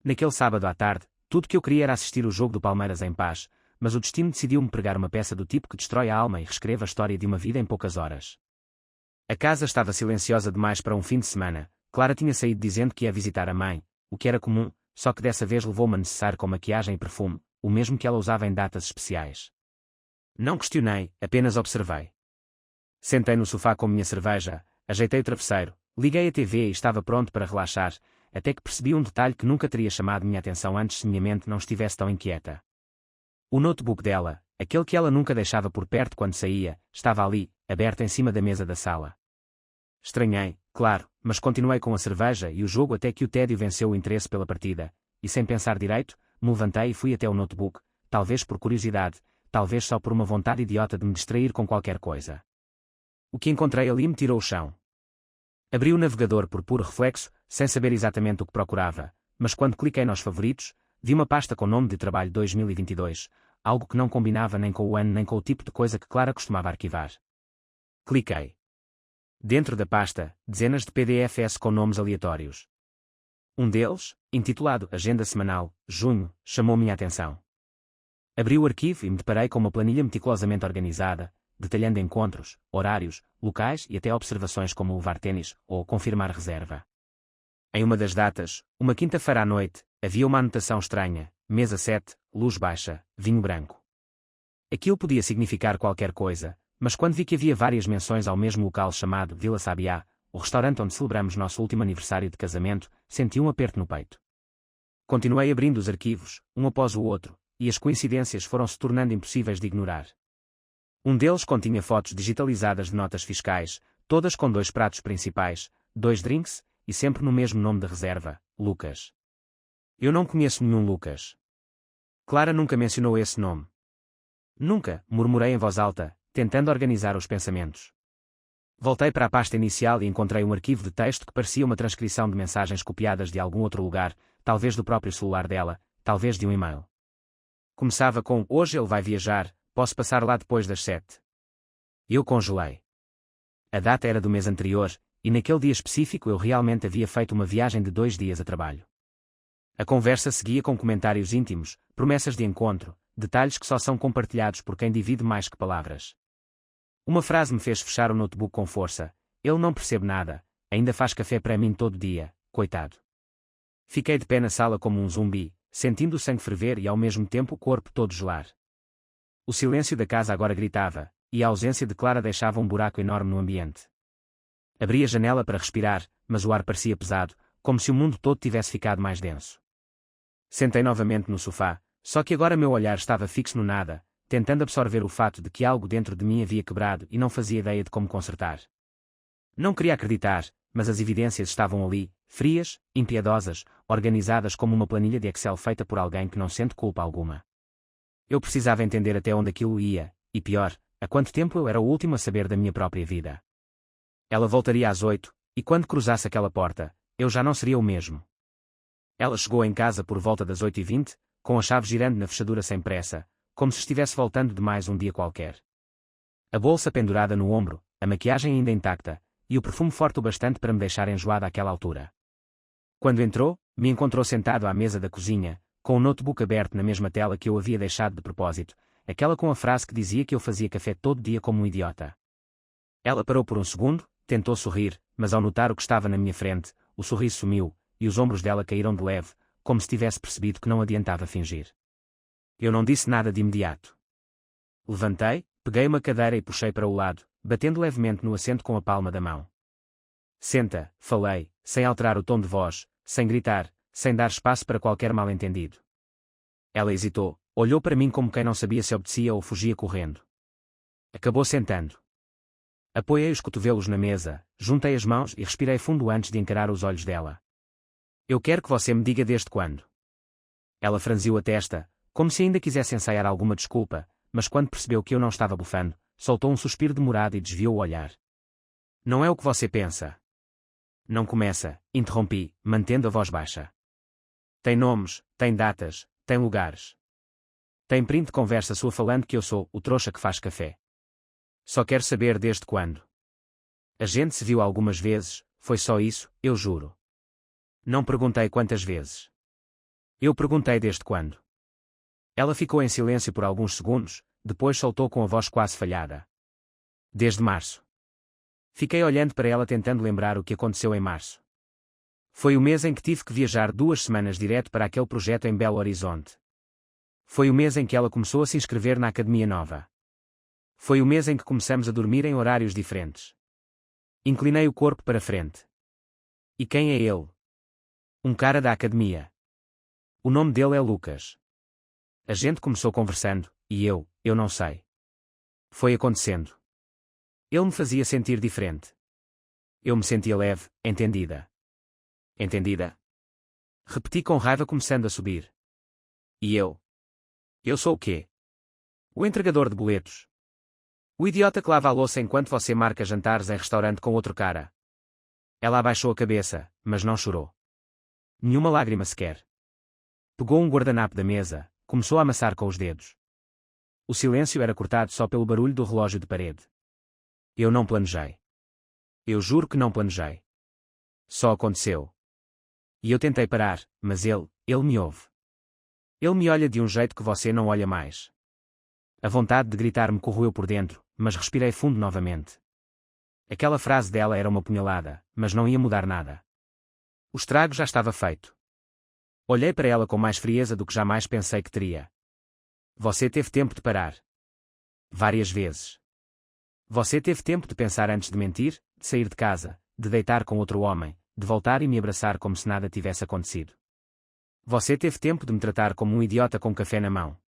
Naquele sábado à tarde, tudo que eu queria era assistir o jogo do Palmeiras em paz, mas o destino decidiu-me pregar uma peça do tipo que destrói a alma e reescreve a história de uma vida em poucas horas. A casa estava silenciosa demais para um fim de semana. Clara tinha saído dizendo que ia visitar a mãe, o que era comum, só que dessa vez levou-me a necessário com maquiagem e perfume, o mesmo que ela usava em datas especiais. Não questionei, apenas observei. Sentei no sofá com minha cerveja, ajeitei o travesseiro, liguei a TV e estava pronto para relaxar, até que percebi um detalhe que nunca teria chamado minha atenção antes se minha mente não estivesse tão inquieta. O notebook dela, aquele que ela nunca deixava por perto quando saía, estava ali, aberto em cima da mesa da sala. Estranhei, claro, mas continuei com a cerveja e o jogo até que o tédio venceu o interesse pela partida, e sem pensar direito, me levantei e fui até o notebook, talvez por curiosidade, talvez só por uma vontade idiota de me distrair com qualquer coisa. O que encontrei ali me tirou o chão. Abri o navegador por puro reflexo, sem saber exatamente o que procurava, mas quando cliquei nos favoritos, vi uma pasta com nome de trabalho 2022, algo que não combinava nem com o ano nem com o tipo de coisa que Clara costumava arquivar. Cliquei. Dentro da pasta, dezenas de PDFs com nomes aleatórios. Um deles, intitulado Agenda Semanal, Junho, chamou minha atenção. Abri o arquivo e me deparei com uma planilha meticulosamente organizada, detalhando encontros, horários, locais e até observações como levar ténis ou confirmar reserva. Em uma das datas, uma quinta-feira à noite, havia uma anotação estranha: mesa 7, luz baixa, vinho branco. Aquilo podia significar qualquer coisa, mas quando vi que havia várias menções ao mesmo local chamado Vila Sabiá, o restaurante onde celebramos nosso último aniversário de casamento, senti um aperto no peito. Continuei abrindo os arquivos, um após o outro, e as coincidências foram se tornando impossíveis de ignorar. Um deles continha fotos digitalizadas de notas fiscais, todas com 2 pratos principais, 2 drinks, e sempre no mesmo nome de reserva, Lucas. Eu não conheço nenhum Lucas. Clara nunca mencionou esse nome. Nunca, murmurei em voz alta, tentando organizar os pensamentos. Voltei para a pasta inicial e encontrei um arquivo de texto que parecia uma transcrição de mensagens copiadas de algum outro lugar, talvez do próprio celular dela, talvez de um e-mail. Começava com: hoje ele vai viajar, posso passar lá depois das 7. Eu congelei. A data era do mês anterior, e naquele dia específico eu realmente havia feito uma viagem de 2 dias a trabalho. A conversa seguia com comentários íntimos, promessas de encontro, detalhes que só são compartilhados por quem divide mais que palavras. Uma frase me fez fechar o notebook com força: ele não percebe nada, ainda faz café para mim todo dia, coitado. Fiquei de pé na sala como um zumbi, sentindo o sangue ferver e ao mesmo tempo o corpo todo gelar. O silêncio da casa agora gritava, e a ausência de Clara deixava um buraco enorme no ambiente. Abri a janela para respirar, mas o ar parecia pesado, como se o mundo todo tivesse ficado mais denso. Sentei novamente no sofá, só que agora meu olhar estava fixo no nada, tentando absorver o fato de que algo dentro de mim havia quebrado e não fazia ideia de como consertar. Não queria acreditar, mas as evidências estavam ali, frias, impiedosas, organizadas como uma planilha de Excel feita por alguém que não sente culpa alguma. Eu precisava entender até onde aquilo ia, e pior, há quanto tempo eu era o último a saber da minha própria vida. Ela voltaria às 8, e quando cruzasse aquela porta, eu já não seria o mesmo. Ela chegou em casa por volta das 8h20, com a chave girando na fechadura sem pressa, como se estivesse voltando de mais um dia qualquer. A bolsa pendurada no ombro, a maquiagem ainda intacta, e o perfume forte o bastante para me deixar enjoada àquela altura. Quando entrou, me encontrou sentado à mesa da cozinha, com o notebook aberto na mesma tela que eu havia deixado de propósito, aquela com a frase que dizia que eu fazia café todo dia como um idiota. Ela parou por um segundo, tentou sorrir, mas ao notar o que estava na minha frente, o sorriso sumiu, e os ombros dela caíram de leve, como se tivesse percebido que não adiantava fingir. Eu não disse nada de imediato. Levantei, peguei uma cadeira e puxei para o lado, batendo levemente no assento com a palma da mão. Senta, falei, sem alterar o tom de voz, sem gritar, sem dar espaço para qualquer mal-entendido. Ela hesitou, olhou para mim como quem não sabia se obedecia ou fugia correndo. Acabou sentando. Apoiei os cotovelos na mesa, juntei as mãos e respirei fundo antes de encarar os olhos dela. Eu quero que você me diga desde quando. Ela franziu a testa, como se ainda quisesse ensaiar alguma desculpa, mas quando percebeu que eu não estava bufando, soltou um suspiro demorado e desviou o olhar. Não é o que você pensa. Não começa, interrompi, mantendo a voz baixa. Tem nomes, tem datas, tem lugares. Tem print de conversa sua falando que eu sou o trouxa que faz café. Só quero saber desde quando. A gente se viu algumas vezes, foi só isso, eu juro. Não perguntei quantas vezes. Eu perguntei desde quando. Ela ficou em silêncio por alguns segundos, depois soltou com a voz quase falhada. Desde março. Fiquei olhando para ela tentando lembrar o que aconteceu em março. Foi o mês em que tive que viajar 2 semanas direto para aquele projeto em Belo Horizonte. Foi o mês em que ela começou a se inscrever na academia nova. Foi o mês em que começamos a dormir em horários diferentes. Inclinei o corpo para frente. E quem é ele? Um cara da academia. O nome dele é Lucas. A gente começou conversando, e eu não sei. Foi acontecendo. Ele me fazia sentir diferente. Eu me sentia leve, entendida. Entendida? Repeti com raiva começando a subir. E eu? Eu sou o quê? O entregador de boletos. O idiota que lava a louça enquanto você marca jantares em restaurante com outro cara. Ela abaixou a cabeça, mas não chorou. Nenhuma lágrima sequer. Pegou um guardanapo da mesa, começou a amassar com os dedos. O silêncio era cortado só pelo barulho do relógio de parede. Eu não planejei. Eu juro que não planejei. Só aconteceu. E eu tentei parar, mas ele me ouve. Ele me olha de um jeito que você não olha mais. A vontade de gritar me corroeu por dentro, mas respirei fundo novamente. Aquela frase dela era uma punhalada, mas não ia mudar nada. O estrago já estava feito. Olhei para ela com mais frieza do que jamais pensei que teria. Você teve tempo de parar. Várias vezes. Você teve tempo de pensar antes de mentir, de sair de casa, de deitar com outro homem, de voltar e me abraçar como se nada tivesse acontecido. Você teve tempo de me tratar como um idiota com café na mão.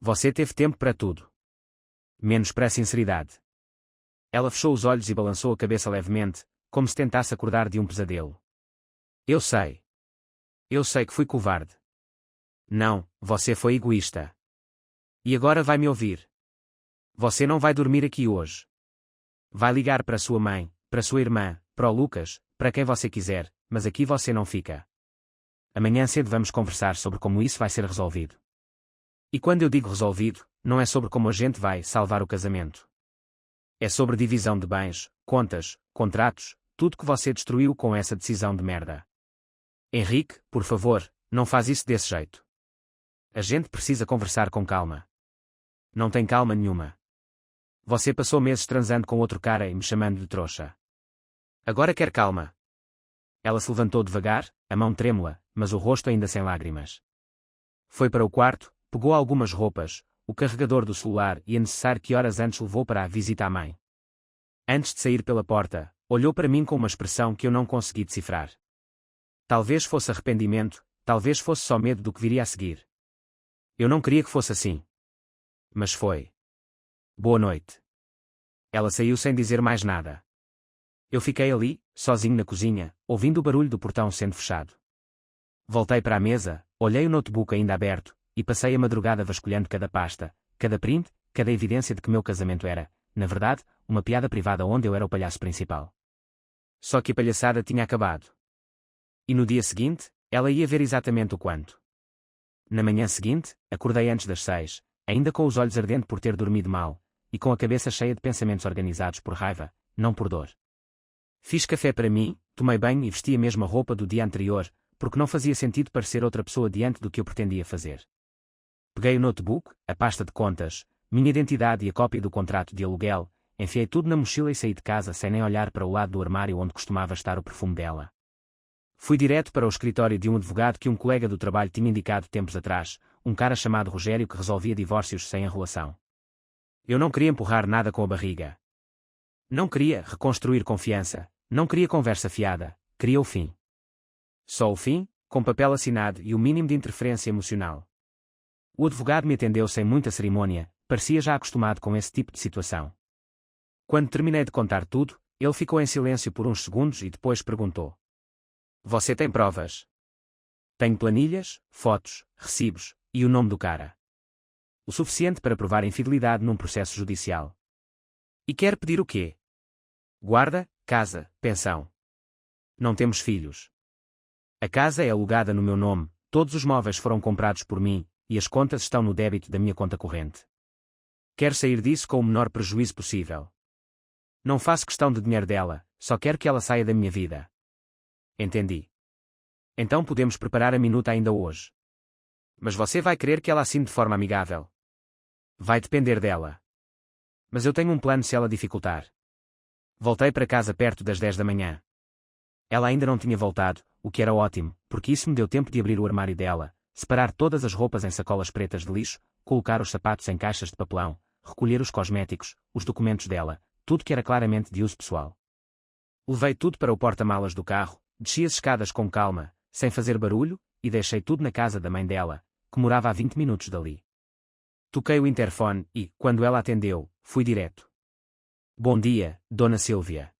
Você teve tempo para tudo. Menos para a sinceridade. Ela fechou os olhos e balançou a cabeça levemente, como se tentasse acordar de um pesadelo. Eu sei. Eu sei que fui covarde. Não, você foi egoísta. E agora vai me ouvir. Você não vai dormir aqui hoje. Vai ligar para sua mãe, para sua irmã, para o Lucas, para quem você quiser, mas aqui você não fica. Amanhã cedo vamos conversar sobre como isso vai ser resolvido. E quando eu digo resolvido, não é sobre como a gente vai salvar o casamento. É sobre divisão de bens, contas, contratos, tudo que você destruiu com essa decisão de merda. Henrique, por favor, não faz isso desse jeito. A gente precisa conversar com calma. Não tem calma nenhuma. Você passou meses transando com outro cara e me chamando de trouxa. Agora quer calma. Ela se levantou devagar, a mão trêmula, mas o rosto ainda sem lágrimas. Foi para o quarto, pegou algumas roupas, o carregador do celular e a necessária que horas antes levou para a visita à mãe. Antes de sair pela porta, olhou para mim com uma expressão que eu não consegui decifrar. Talvez fosse arrependimento, talvez fosse só medo do que viria a seguir. Eu não queria que fosse assim. Mas foi. Boa noite. Ela saiu sem dizer mais nada. Eu fiquei ali, sozinho na cozinha, ouvindo o barulho do portão sendo fechado. Voltei para a mesa, olhei o notebook ainda aberto, e passei a madrugada vasculhando cada pasta, cada print, cada evidência de que meu casamento era, na verdade, uma piada privada onde eu era o palhaço principal. Só que a palhaçada tinha acabado. E no dia seguinte, ela ia ver exatamente o quanto. Na manhã seguinte, acordei antes das 6, ainda com os olhos ardentes por ter dormido mal, e com a cabeça cheia de pensamentos organizados por raiva, não por dor. Fiz café para mim, tomei banho e vesti a mesma roupa do dia anterior, porque não fazia sentido parecer outra pessoa diante do que eu pretendia fazer. Peguei o notebook, a pasta de contas, minha identidade e a cópia do contrato de aluguel, enfiei tudo na mochila e saí de casa sem nem olhar para o lado do armário onde costumava estar o perfume dela. Fui direto para o escritório de um advogado que um colega do trabalho tinha indicado tempos atrás, um cara chamado Rogério que resolvia divórcios sem enrolação. Eu não queria empurrar nada com a barriga. Não queria reconstruir confiança, não queria conversa fiada, queria o fim. Só o fim, com papel assinado e o mínimo de interferência emocional. O advogado me atendeu sem muita cerimônia, parecia já acostumado com esse tipo de situação. Quando terminei de contar tudo, ele ficou em silêncio por uns segundos e depois perguntou: Você tem provas? Tenho planilhas, fotos, recibos, e o nome do cara. O suficiente para provar infidelidade num processo judicial. E quer pedir o quê? Guarda, casa, pensão. Não temos filhos. A casa é alugada no meu nome, todos os móveis foram comprados por mim, e as contas estão no débito da minha conta corrente. Quero sair disso com o menor prejuízo possível. Não faço questão de dinheiro dela, só quero que ela saia da minha vida. Entendi. Então podemos preparar a minuta ainda hoje. Mas você vai querer que ela assine de forma amigável. Vai depender dela. Mas eu tenho um plano se ela dificultar. Voltei para casa perto das 10 da manhã. Ela ainda não tinha voltado, o que era ótimo, porque isso me deu tempo de abrir o armário dela, separar todas as roupas em sacolas pretas de lixo, colocar os sapatos em caixas de papelão, recolher os cosméticos, os documentos dela, tudo que era claramente de uso pessoal. Levei tudo para o porta-malas do carro, desci as escadas com calma, sem fazer barulho, e deixei tudo na casa da mãe dela, que morava a 20 minutos dali. Toquei o interfone e, quando ela atendeu, fui direto. Bom dia, Dona Sílvia.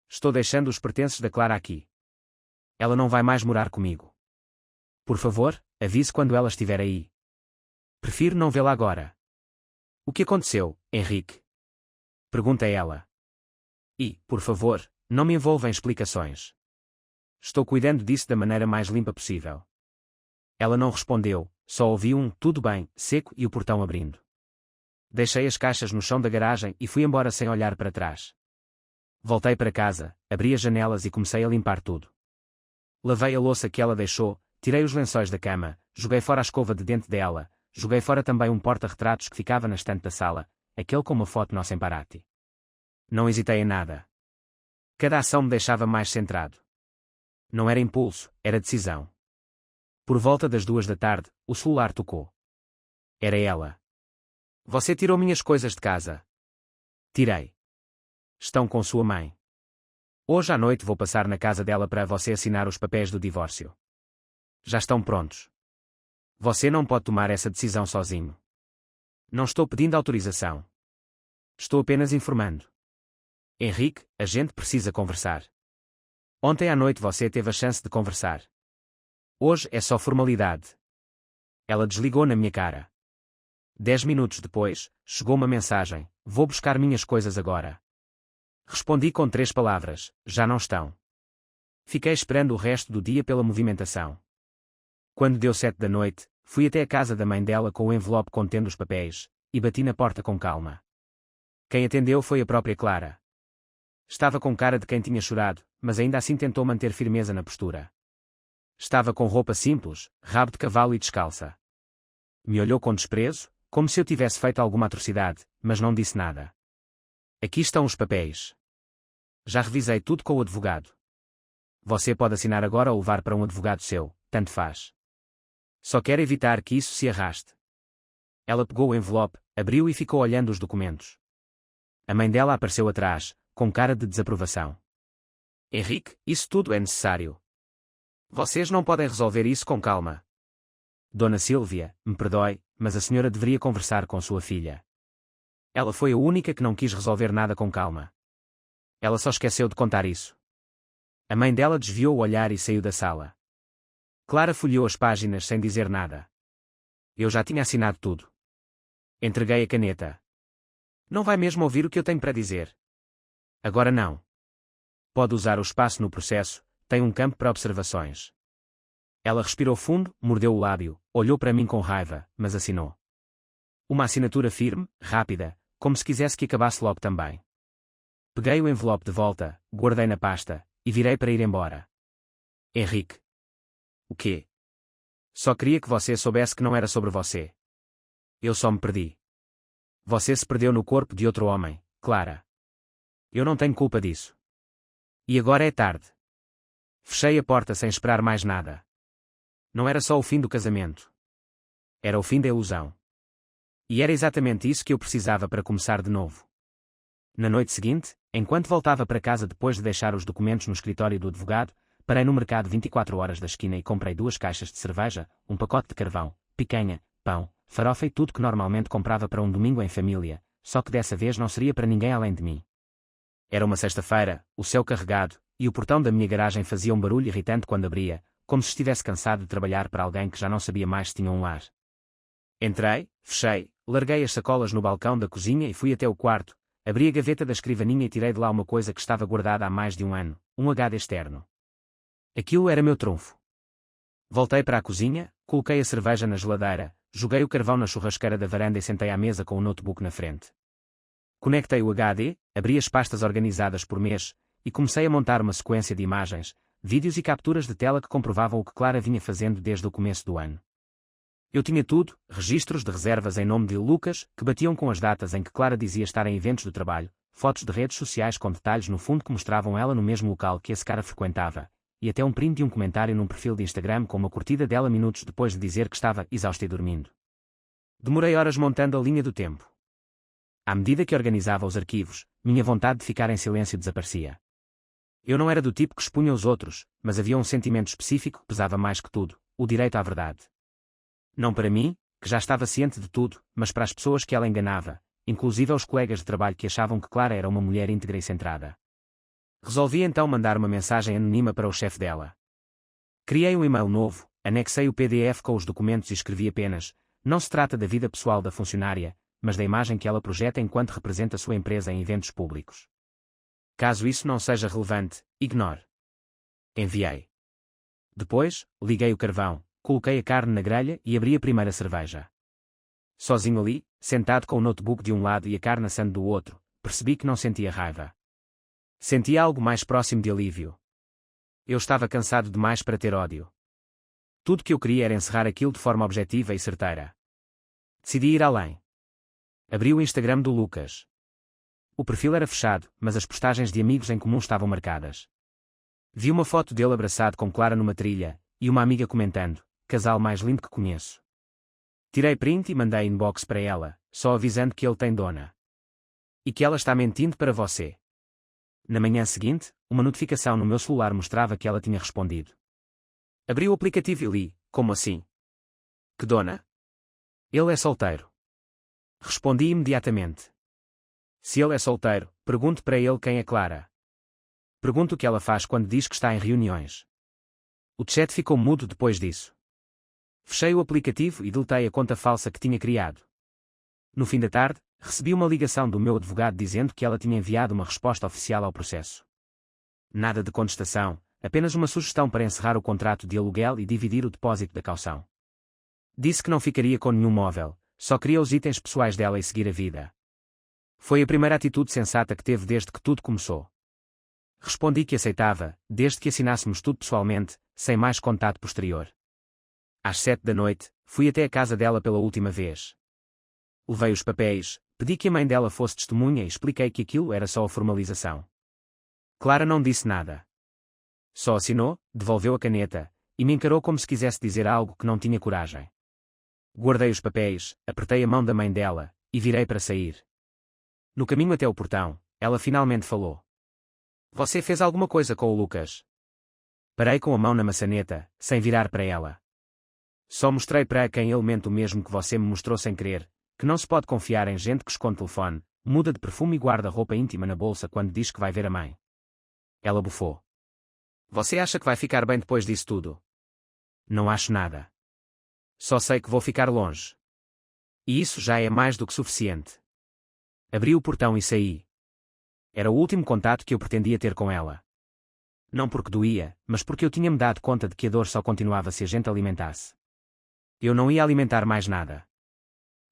Estou deixando os pertences da Clara aqui. Ela não vai mais morar comigo. Por favor, avise quando ela estiver aí. Prefiro não vê-la agora. O que aconteceu, Henrique? Pergunta ela. E, por favor, não me envolva em explicações. Estou cuidando disso da maneira mais limpa possível. Ela não respondeu, só ouvi um tudo bem, seco e o portão abrindo. Deixei as caixas no chão da garagem e fui embora sem olhar para trás. Voltei para casa, abri as janelas e comecei a limpar tudo. Lavei a louça que ela deixou, tirei os lençóis da cama, joguei fora a escova de dente dela, joguei fora também um porta-retratos que ficava na estante da sala, aquele com uma foto nossa em Parati. Não hesitei em nada. Cada ação me deixava mais centrado. Não era impulso, era decisão. Por volta das 2 da tarde, o celular tocou. Era ela. Você tirou minhas coisas de casa? Tirei. Estão com sua mãe. Hoje à noite vou passar na casa dela para você assinar os papéis do divórcio. Já estão prontos. Você não pode tomar essa decisão sozinho. Não estou pedindo autorização. Estou apenas informando. Henrique, a gente precisa conversar. Ontem à noite você teve a chance de conversar. Hoje é só formalidade. Ela desligou na minha cara. 10 minutos depois, chegou uma mensagem: vou buscar minhas coisas agora. Respondi com 3 palavras: já não estão. Fiquei esperando o resto do dia pela movimentação. Quando deu 7 da noite, fui até a casa da mãe dela com o envelope contendo os papéis, e bati na porta com calma. Quem atendeu foi a própria Clara. Estava com cara de quem tinha chorado, mas ainda assim tentou manter firmeza na postura. Estava com roupa simples, rabo de cavalo e descalça. Me olhou com desprezo, como se eu tivesse feito alguma atrocidade, mas não disse nada. Aqui estão os papéis. Já revisei tudo com o advogado. Você pode assinar agora ou levar para um advogado seu, tanto faz. Só quero evitar que isso se arraste. Ela pegou o envelope, abriu e ficou olhando os documentos. A mãe dela apareceu atrás, com cara de desaprovação. Henrique, isso tudo é necessário. Vocês não podem resolver isso com calma. Dona Sílvia, me perdoe, mas a senhora deveria conversar com sua filha. Ela foi a única que não quis resolver nada com calma. Ela só esqueceu de contar isso. A mãe dela desviou o olhar e saiu da sala. Clara folheou as páginas sem dizer nada. Eu já tinha assinado tudo. Entreguei a caneta. Não vai mesmo ouvir o que eu tenho para dizer? Agora não. Pode usar o espaço no processo, tem um campo para observações. Ela respirou fundo, mordeu o lábio, olhou para mim com raiva, mas assinou. Uma assinatura firme, rápida, como se quisesse que acabasse logo também. Peguei o envelope de volta, guardei na pasta, e virei para ir embora. Henrique. O quê? Só queria que você soubesse que não era sobre você. Eu só me perdi. Você se perdeu no corpo de outro homem, Clara. Eu não tenho culpa disso. E agora é tarde. Fechei a porta sem esperar mais nada. Não era só o fim do casamento. Era o fim da ilusão. E era exatamente isso que eu precisava para começar de novo. Na noite seguinte, enquanto voltava para casa depois de deixar os documentos no escritório do advogado, parei no mercado 24 horas da esquina e comprei 2 caixas de cerveja, um pacote de carvão, picanha, pão, farofa e tudo que normalmente comprava para um domingo em família, só que dessa vez não seria para ninguém além de mim. Era uma sexta-feira, o céu carregado, e o portão da minha garagem fazia um barulho irritante quando abria, como se estivesse cansado de trabalhar para alguém que já não sabia mais se tinha um lar. Entrei, fechei, larguei as sacolas no balcão da cozinha e fui até o quarto, abri a gaveta da escrivaninha e tirei de lá uma coisa que estava guardada há mais de um ano, um HD externo. Aquilo era meu trunfo. Voltei para a cozinha, coloquei a cerveja na geladeira, joguei o carvão na churrasqueira da varanda e sentei à mesa com o notebook na frente. Conectei o HD, abri as pastas organizadas por mês, e comecei a montar uma sequência de imagens, vídeos e capturas de tela que comprovavam o que Clara vinha fazendo desde o começo do ano. Eu tinha tudo, registros de reservas em nome de Lucas, que batiam com as datas em que Clara dizia estar em eventos do trabalho, fotos de redes sociais com detalhes no fundo que mostravam ela no mesmo local que esse cara frequentava, e até um print de um comentário num perfil de Instagram com uma curtida dela minutos depois de dizer que estava exausta e dormindo. Demorei horas montando a linha do tempo. À medida que organizava os arquivos, minha vontade de ficar em silêncio desaparecia. Eu não era do tipo que expunha os outros, mas havia um sentimento específico que pesava mais que tudo, o direito à verdade. Não para mim, que já estava ciente de tudo, mas para as pessoas que ela enganava, inclusive aos colegas de trabalho que achavam que Clara era uma mulher íntegra e centrada. Resolvi então mandar uma mensagem anônima para o chefe dela. Criei um e-mail novo, anexei o PDF com os documentos e escrevi apenas: não se trata da vida pessoal da funcionária, mas da imagem que ela projeta enquanto representa sua empresa em eventos públicos. Caso isso não seja relevante, ignore. Enviei. Depois, liguei o carvão, coloquei a carne na grelha e abri a primeira cerveja. Sozinho ali, sentado com o notebook de um lado e a carne assando do outro, percebi que não sentia raiva. Sentia algo mais próximo de alívio. Eu estava cansado demais para ter ódio. Tudo que eu queria era encerrar aquilo de forma objetiva e certeira. Decidi ir além. Abri o Instagram do Lucas. O perfil era fechado, mas as postagens de amigos em comum estavam marcadas. Vi uma foto dele abraçado com Clara numa trilha, e uma amiga comentando: casal mais lindo que conheço. Tirei print e mandei inbox para ela, só avisando que ele tem dona. E que ela está mentindo para você. Na manhã seguinte, uma notificação no meu celular mostrava que ela tinha respondido. Abri o aplicativo e li: como assim? Que dona? Ele é solteiro. Respondi imediatamente. Se ele é solteiro, pergunto para ele quem é Clara. Pergunto o que ela faz quando diz que está em reuniões. O chat ficou mudo depois disso. Fechei o aplicativo e deletei a conta falsa que tinha criado. No fim da tarde, recebi uma ligação do meu advogado dizendo que ela tinha enviado uma resposta oficial ao processo. Nada de contestação, apenas uma sugestão para encerrar o contrato de aluguel e dividir o depósito da caução. Disse que não ficaria com nenhum móvel, só queria os itens pessoais dela e seguir a vida. Foi a primeira atitude sensata que teve desde que tudo começou. Respondi que aceitava, desde que assinássemos tudo pessoalmente, sem mais contato posterior. Às 7 da noite, fui até a casa dela pela última vez. Levei os papéis, pedi que a mãe dela fosse testemunha e expliquei que aquilo era só a formalização. Clara não disse nada. Só assinou, devolveu a caneta, e me encarou como se quisesse dizer algo que não tinha coragem. Guardei os papéis, apertei a mão da mãe dela, e virei para sair. No caminho até o portão, ela finalmente falou. Você fez alguma coisa com o Lucas? Parei com a mão na maçaneta, sem virar para ela. Só mostrei para quem ele mente o mesmo que você me mostrou sem querer, que não se pode confiar em gente que esconde telefone, muda de perfume e guarda roupa íntima na bolsa quando diz que vai ver a mãe. Ela bufou. Você acha que vai ficar bem depois disso tudo? Não acho nada. Só sei que vou ficar longe. E isso já é mais do que suficiente. Abri o portão e saí. Era o último contato que eu pretendia ter com ela. Não porque doía, mas porque eu tinha-me dado conta de que a dor só continuava se a gente alimentasse. Eu não ia alimentar mais nada.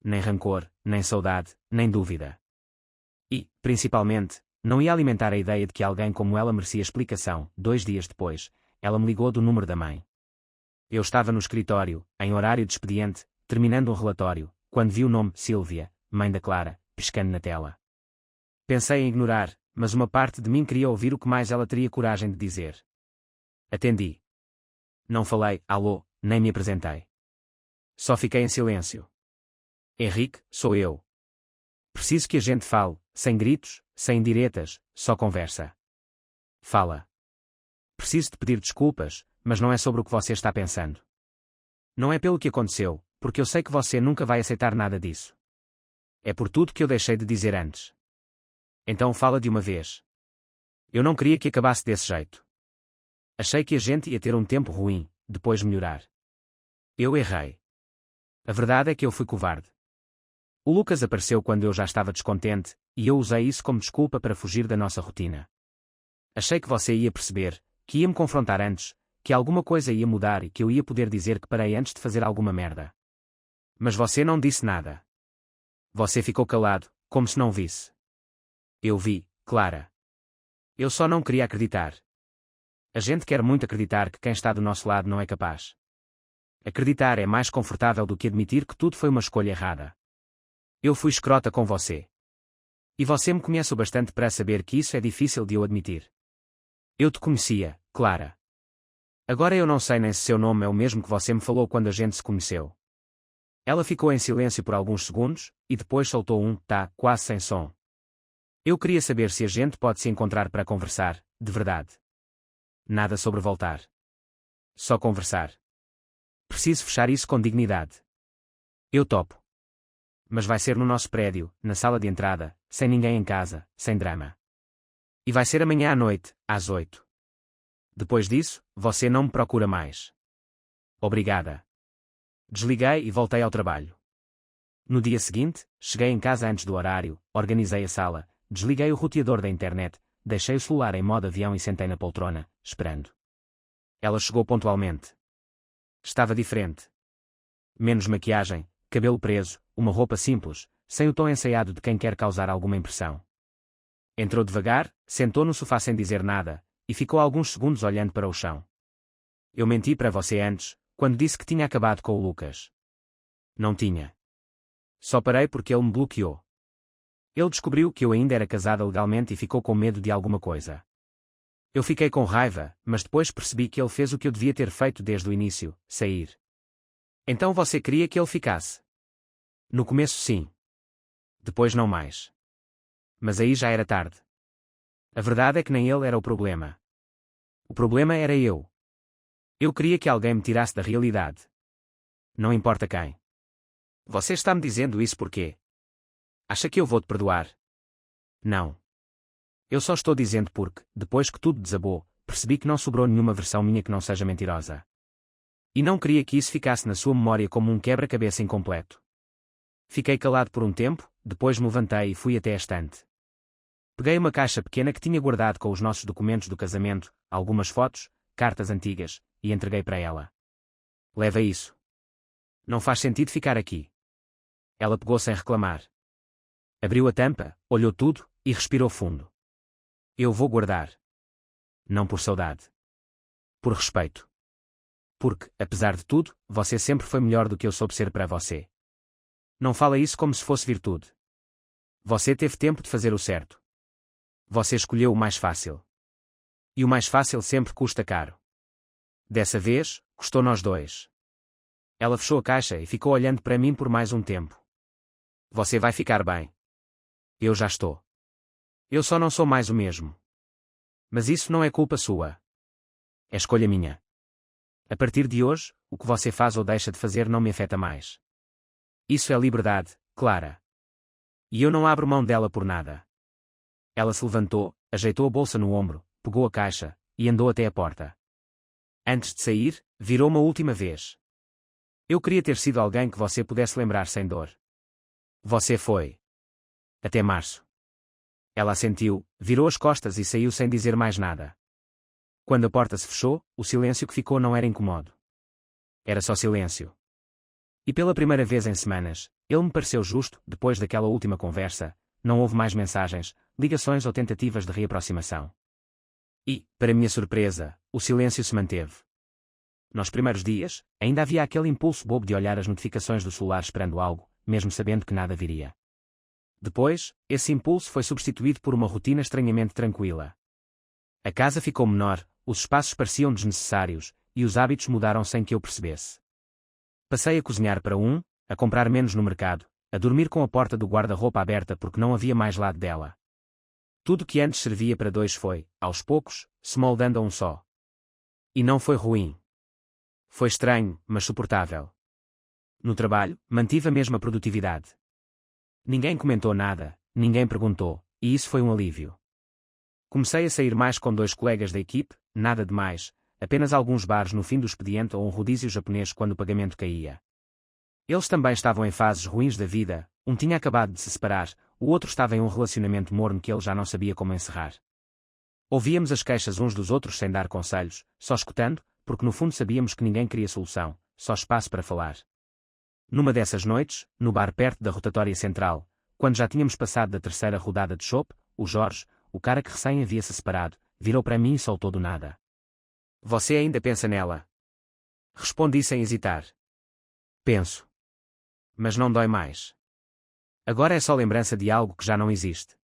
Nem rancor, nem saudade, nem dúvida. E, principalmente, não ia alimentar a ideia de que alguém como ela merecia explicação. 2 dias depois, ela me ligou do número da mãe. Eu estava no escritório, em horário de expediente, terminando um relatório, quando vi o nome Sílvia, mãe da Clara, piscando na tela. Pensei em ignorar, mas uma parte de mim queria ouvir o que mais ela teria coragem de dizer. Atendi. Não falei, alô, nem me apresentei. Só fiquei em silêncio. Henrique, sou eu. Preciso que a gente fale, sem gritos, sem indiretas, só conversa. Fala. Preciso te pedir desculpas, mas não é sobre o que você está pensando. Não é pelo que aconteceu, porque eu sei que você nunca vai aceitar nada disso. É por tudo que eu deixei de dizer antes. Então fala de uma vez. Eu não queria que acabasse desse jeito. Achei que a gente ia ter um tempo ruim, depois melhorar. Eu errei. A verdade é que eu fui covarde. O Lucas apareceu quando eu já estava descontente, e eu usei isso como desculpa para fugir da nossa rotina. Achei que você ia perceber, que ia me confrontar antes, que alguma coisa ia mudar e que eu ia poder dizer que parei antes de fazer alguma merda. Mas você não disse nada. Você ficou calado, como se não visse. Eu vi, Clara. Eu só não queria acreditar. A gente quer muito acreditar que quem está do nosso lado não é capaz. Acreditar é mais confortável do que admitir que tudo foi uma escolha errada. Eu fui escrota com você. E você me conhece o bastante para saber que isso é difícil de eu admitir. Eu te conhecia, Clara. Agora eu não sei nem se seu nome é o mesmo que você me falou quando a gente se conheceu. Ela ficou em silêncio por alguns segundos, e depois soltou um tá, quase sem som. Eu queria saber se a gente pode se encontrar para conversar, de verdade. Nada sobre voltar. Só conversar. Preciso fechar isso com dignidade. Eu topo. Mas vai ser no nosso prédio, na sala de entrada, sem ninguém em casa, sem drama. E vai ser amanhã à noite, às 8. Depois disso, você não me procura mais. Obrigada. Desliguei e voltei ao trabalho. No dia seguinte, cheguei em casa antes do horário, organizei a sala, desliguei o roteador da internet, deixei o celular em modo avião e sentei na poltrona, esperando. Ela chegou pontualmente. Estava diferente. Menos maquiagem, cabelo preso, uma roupa simples, sem o tom ensaiado de quem quer causar alguma impressão. Entrou devagar, sentou no sofá sem dizer nada, e ficou alguns segundos olhando para o chão. Eu menti para você antes, quando disse que tinha acabado com o Lucas. Não tinha. Só parei porque ele me bloqueou. Ele descobriu que eu ainda era casada legalmente e ficou com medo de alguma coisa. Eu fiquei com raiva, mas depois percebi que ele fez o que eu devia ter feito desde o início, sair. Então você queria que ele ficasse? No começo sim. Depois não mais. Mas aí já era tarde. A verdade é que nem ele era o problema. O problema era eu. Eu queria que alguém me tirasse da realidade. Não importa quem. Você está me dizendo isso por quê? Acha que eu vou te perdoar? Não. Eu só estou dizendo porque, depois que tudo desabou, percebi que não sobrou nenhuma versão minha que não seja mentirosa. E não queria que isso ficasse na sua memória como um quebra-cabeça incompleto. Fiquei calado por um tempo, depois me levantei e fui até a estante. Peguei uma caixa pequena que tinha guardado com os nossos documentos do casamento, algumas fotos, cartas antigas, e entreguei para ela. Leva isso. Não faz sentido ficar aqui. Ela pegou sem reclamar. Abriu a tampa, olhou tudo, e respirou fundo. Eu vou guardar. Não por saudade. Por respeito. Porque, apesar de tudo, você sempre foi melhor do que eu soube ser para você. Não fala isso como se fosse virtude. Você teve tempo de fazer o certo. Você escolheu o mais fácil. E o mais fácil sempre custa caro. Dessa vez, custou nós dois. Ela fechou a caixa e ficou olhando para mim por mais um tempo. Você vai ficar bem. Eu já estou. Eu só não sou mais o mesmo. Mas isso não é culpa sua. É escolha minha. A partir de hoje, o que você faz ou deixa de fazer não me afeta mais. Isso é liberdade, Clara. E eu não abro mão dela por nada. Ela se levantou, ajeitou a bolsa no ombro, pegou a caixa, e andou até a porta. Antes de sair, virou uma última vez. Eu queria ter sido alguém que você pudesse lembrar sem dor. Você foi. Até março. Ela assentiu, virou as costas e saiu sem dizer mais nada. Quando a porta se fechou, o silêncio que ficou não era incômodo. Era só silêncio. E pela primeira vez em semanas, ele me pareceu justo, depois daquela última conversa, não houve mais mensagens, ligações ou tentativas de reaproximação. E, para minha surpresa, o silêncio se manteve. Nos primeiros dias, ainda havia aquele impulso bobo de olhar as notificações do celular esperando algo, mesmo sabendo que nada viria. Depois, esse impulso foi substituído por uma rotina estranhamente tranquila. A casa ficou menor, os espaços pareciam desnecessários, e os hábitos mudaram sem que eu percebesse. Passei a cozinhar para um, a comprar menos no mercado, a dormir com a porta do guarda-roupa aberta porque não havia mais lado dela. Tudo que antes servia para dois foi, aos poucos, se moldando a um só. E não foi ruim. Foi estranho, mas suportável. No trabalho, mantive a mesma produtividade. Ninguém comentou nada, ninguém perguntou, e isso foi um alívio. Comecei a sair mais com dois colegas da equipe, nada de mais, apenas alguns bares no fim do expediente ou um rodízio japonês quando o pagamento caía. Eles também estavam em fases ruins da vida, um tinha acabado de se separar, o outro estava em um relacionamento morno que ele já não sabia como encerrar. Ouvíamos as queixas uns dos outros sem dar conselhos, só escutando, porque no fundo sabíamos que ninguém queria solução, só espaço para falar. Numa dessas noites, no bar perto da rotatória central, quando já tínhamos passado da terceira rodada de chopp, o Jorge, o cara que recém havia se separado, virou para mim e soltou do nada. Você ainda pensa nela? Respondi sem hesitar. Penso. Mas não dói mais. Agora é só lembrança de algo que já não existe.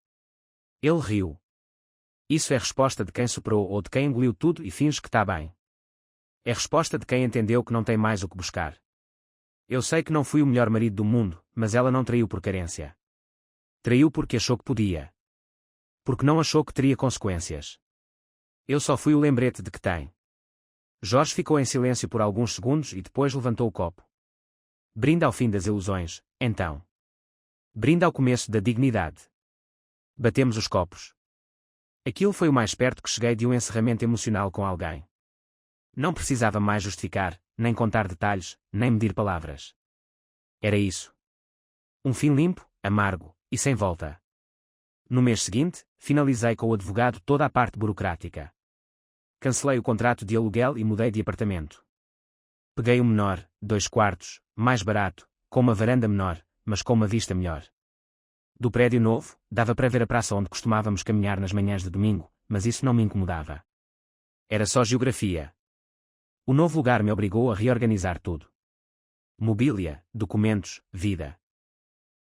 Ele riu. Isso é resposta de quem superou ou de quem engoliu tudo e finge que está bem. É resposta de quem entendeu que não tem mais o que buscar. Eu sei que não fui o melhor marido do mundo, mas ela não traiu por carência. Traiu porque achou que podia. Porque não achou que teria consequências. Eu só fui o lembrete de que tem. Jorge ficou em silêncio por alguns segundos e depois levantou o copo. Brinda ao fim das ilusões, então. Brinda ao começo da dignidade. Batemos os copos. Aquilo foi o mais perto que cheguei de um encerramento emocional com alguém. Não precisava mais justificar, nem contar detalhes, nem medir palavras. Era isso. Um fim limpo, amargo, e sem volta. No mês seguinte, finalizei com o advogado toda a parte burocrática. Cancelei o contrato de aluguel e mudei de apartamento. Peguei um menor, 2 quartos, mais barato, com uma varanda menor, mas com uma vista melhor. Do prédio novo, dava para ver a praça onde costumávamos caminhar nas manhãs de domingo, mas isso não me incomodava. Era só geografia. O novo lugar me obrigou a reorganizar tudo. Mobília, documentos, vida.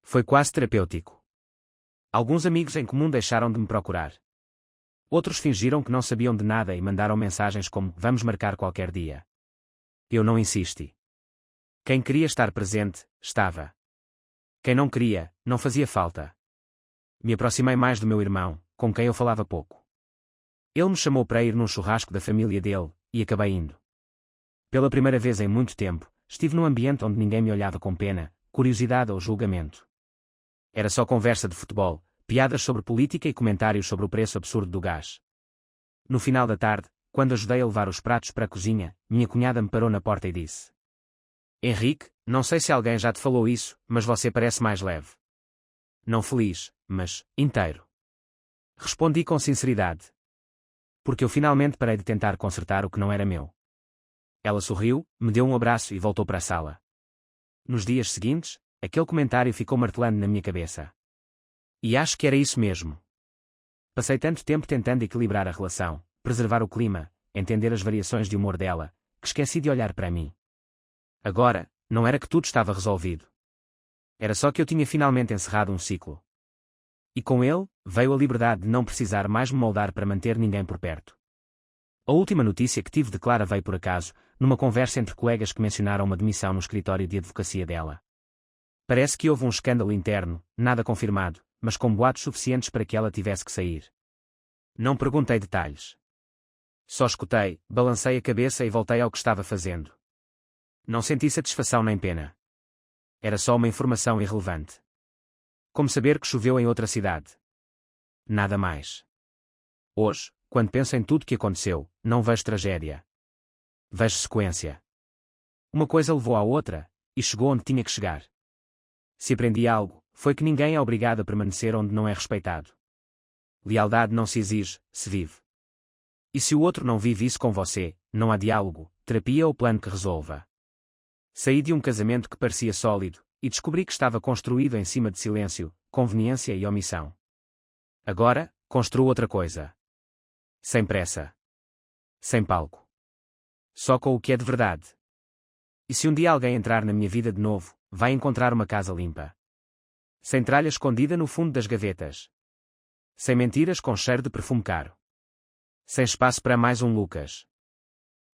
Foi quase terapêutico. Alguns amigos em comum deixaram de me procurar. Outros fingiram que não sabiam de nada e mandaram mensagens como "vamos marcar qualquer dia". Eu não insisti. Quem queria estar presente, estava. Quem não queria, não fazia falta. Me aproximei mais do meu irmão, com quem eu falava pouco. Ele me chamou para ir num churrasco da família dele, e acabei indo. Pela primeira vez em muito tempo, estive num ambiente onde ninguém me olhava com pena, curiosidade ou julgamento. Era só conversa de futebol, piadas sobre política e comentários sobre o preço absurdo do gás. No final da tarde, quando ajudei a levar os pratos para a cozinha, minha cunhada me parou na porta e disse: Henrique, não sei se alguém já te falou isso, mas você parece mais leve. Não feliz, mas inteiro. Respondi com sinceridade. Porque eu finalmente parei de tentar consertar o que não era meu. Ela sorriu, me deu um abraço e voltou para a sala. Nos dias seguintes, aquele comentário ficou martelando na minha cabeça. E acho que era isso mesmo. Passei tanto tempo tentando equilibrar a relação, preservar o clima, entender as variações de humor dela, que esqueci de olhar para mim. Agora, não era que tudo estava resolvido. Era só que eu tinha finalmente encerrado um ciclo. E com ele, veio a liberdade de não precisar mais me moldar para manter ninguém por perto. A última notícia que tive de Clara veio por acaso, numa conversa entre colegas que mencionaram uma demissão no escritório de advocacia dela. Parece que houve um escândalo interno, nada confirmado, mas com boatos suficientes para que ela tivesse que sair. Não perguntei detalhes. Só escutei, balancei a cabeça e voltei ao que estava fazendo. Não senti satisfação nem pena. Era só uma informação irrelevante. Como saber que choveu em outra cidade. Nada mais. Hoje, quando penso em tudo que aconteceu, não vejo tragédia. Vejo sequência. Uma coisa levou à outra, e chegou onde tinha que chegar. Se aprendi algo, foi que ninguém é obrigado a permanecer onde não é respeitado. Lealdade não se exige, se vive. E se o outro não vive isso com você, não há diálogo, terapia ou plano que resolva. Saí de um casamento que parecia sólido, e descobri que estava construído em cima de silêncio, conveniência e omissão. Agora, construo outra coisa. Sem pressa. Sem palco. Só com o que é de verdade. E se um dia alguém entrar na minha vida de novo, vai encontrar uma casa limpa. Sem tralha escondida no fundo das gavetas. Sem mentiras com cheiro de perfume caro. Sem espaço para mais um Lucas.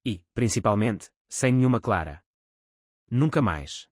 E, principalmente, sem nenhuma Clara. Nunca mais.